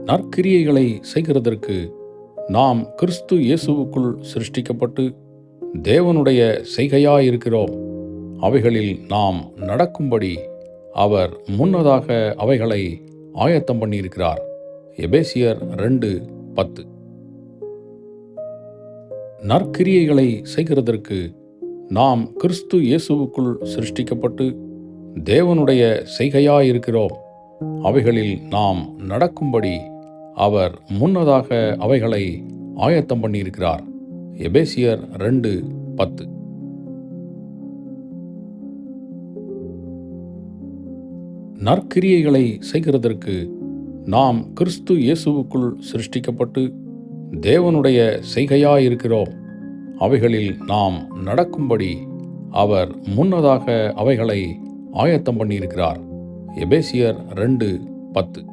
நற்கிரியைகளை செய்கிறதற்கு நாம் கிறிஸ்து இயேசுவுக்குள் சிருஷ்டிக்கப்பட்டு தேவனுடைய செய்கையாயிருக்கிறோம். அவைகளில் நாம் நடக்கும்படி அவர் முன்னதாக அவைகளை ஆயத்தம் பண்ணியிருக்கிறார். எபேசியர் 2:10. நற்கிரியைகளை செய்கிறதற்கு நாம் கிறிஸ்து இயேசுவுக்குள் சிருஷ்டிக்கப்பட்டு தேவனுடைய செய்கையாயிருக்கிறோம். அவைகளில் நாம் நடக்கும்படி அவர் முன்னதாக அவைகளை ஆயத்தம் பண்ணியிருக்கிறார். எபேசியர் 2:10. நற்கிரியைகளை செய்கிறதற்கு நாம் கிறிஸ்து இயேசுவுக்குள் சிருஷ்டிக்கப்பட்டு தேவனுடைய செய்கையாயிருக்கிறோம். அவைகளில் நாம் நடக்கும்படி அவர் முன்னதாக அவைகளை ஆயத்தம் பண்ணியிருக்கிறார். எபேசியர் 2:10.